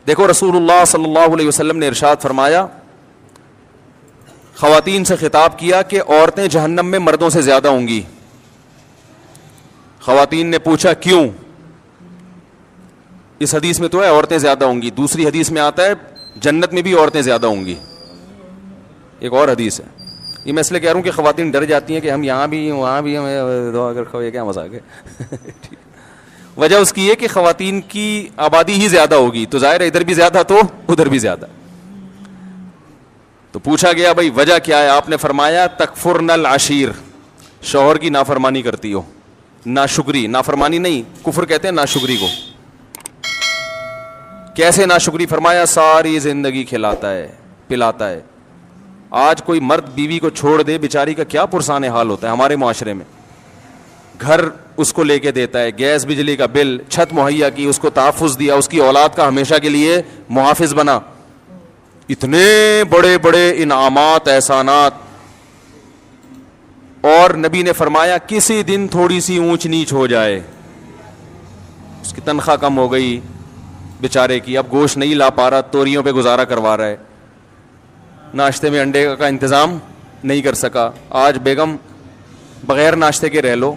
دیکھو رسول اللہ صلی اللہ علیہ وسلم نے ارشاد فرمایا, خواتین سے خطاب کیا کہ عورتیں جہنم میں مردوں سے زیادہ ہوں گی. خواتین نے پوچھا کیوں؟ اس حدیث میں تو ہے عورتیں زیادہ ہوں گی, دوسری حدیث میں آتا ہے جنت میں بھی عورتیں زیادہ ہوں گی, ایک اور حدیث ہے. یہ میں اس لیے کہہ رہا ہوں کہ خواتین ڈر جاتی ہیں کہ ہم یہاں بھی وہاں بھی ہمیں دعا کر کھوئے, کیا مذاق ہے. وجہ اس کی ہے کہ خواتین کی آبادی ہی زیادہ ہوگی, تو ظاہر ہے ادھر بھی زیادہ تو ادھر بھی زیادہ. تو پوچھا گیا بھائی وجہ کیا ہے؟ آپ نے فرمایا تکفرن العشیر, شوہر کی نافرمانی کرتی ہو. ناشکری, نافرمانی نہیں, کفر کہتے ہیں ناشکری کو. کیسے ناشکری؟ فرمایا ساری زندگی کھلاتا ہے پلاتا ہے. آج کوئی مرد بیوی کو چھوڑ دے, بیچاری کا کیا پرسان حال ہوتا ہے ہمارے معاشرے میں. گھر اس کو لے کے دیتا ہے, گیس بجلی کا بل, چھت مہیا کی, اس کو تحفظ دیا, اس کی اولاد کا ہمیشہ کے لیے محافظ بنا, اتنے بڑے بڑے انعامات احسانات. اور نبی نے فرمایا کسی دن تھوڑی سی اونچ نیچ ہو جائے, اس کی تنخواہ کم ہو گئی بیچارے کی, اب گوشت نہیں لا پا رہا, توریوں پہ گزارا کروا رہا ہے, ناشتے میں انڈے کا انتظام نہیں کر سکا, آج بیگم بغیر ناشتے کے رہ لو,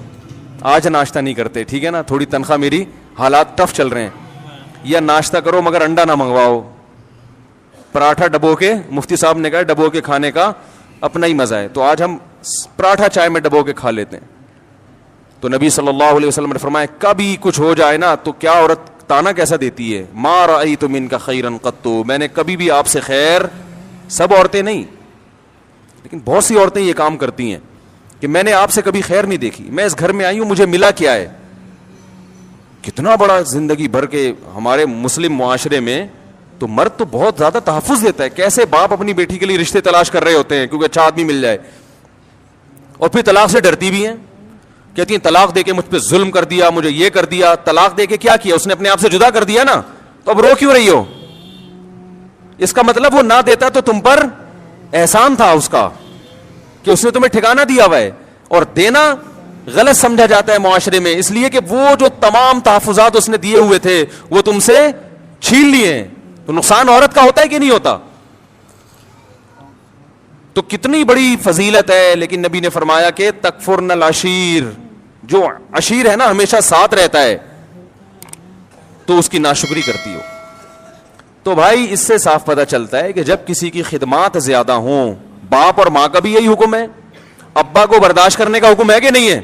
آج ناشتہ نہیں کرتے, ٹھیک ہے نا, تھوڑی تنخواہ میری, حالات ٹف چل رہے ہیں, یا ناشتہ کرو مگر انڈا نہ منگواؤ, پراٹھا ڈبو کے, مفتی صاحب نے کہا ڈبو کے کھانے کا اپنا ہی مزہ ہے, تو آج ہم پراٹھا چائے میں ڈبو کے کھا لیتے ہیں. تو نبی صلی اللہ علیہ وسلم نے فرمایا کبھی کچھ ہو جائے نا تو کیا عورت تانا کیسا دیتی ہے, ما رأیت منک خیرا قط, میں نے کبھی بھی آپ سے خیر, سب عورتیں نہیں لیکن بہت سی عورتیں یہ کام کرتی ہیں کہ میں نے آپ سے کبھی خیر نہیں دیکھی, میں اس گھر میں آئی ہوں مجھے ملا کیا ہے. کتنا بڑا زندگی بھر کے ہمارے مسلم معاشرے میں تو مرد تو بہت زیادہ تحفظ دیتا ہے. کیسے باپ اپنی بیٹی کے لیے رشتے تلاش کر رہے ہوتے ہیں کیونکہ اچھا آدمی مل جائے, اور پھر طلاق سے ڈرتی بھی ہیں, کہتی ہیں طلاق دے کے مجھ پہ ظلم کر دیا, مجھے یہ کر دیا. طلاق دے کے کیا کیا؟ اس نے اپنے آپ سے جدا کر دیا نا, تو اب رو کیوں رہی ہو؟ اس کا مطلب وہ نہ دیتا تو تم پر احسان تھا اس کا کہ اس نے تمہیں ٹھکانہ دیا ہوا ہے. اور دینا غلط سمجھا جاتا ہے معاشرے میں, اس لیے کہ وہ جو تمام تحفظات اس نے دیے ہوئے تھے وہ تم سے چھین لیے ہیں. تو نقصان عورت کا ہوتا ہے کہ نہیں ہوتا؟ تو کتنی بڑی فضیلت ہے. لیکن نبی نے فرمایا کہ تکفرن العشیر, جو عشیر ہے نا ہمیشہ ساتھ رہتا ہے, تو اس کی ناشکری کرتی ہو. تو بھائی اس سے صاف پتہ چلتا ہے کہ جب کسی کی خدمات زیادہ ہوں, باپ اور ماں کا بھی یہی حکم ہے, ابا کو برداشت کرنے کا حکم ہے کہ نہیں ہے؟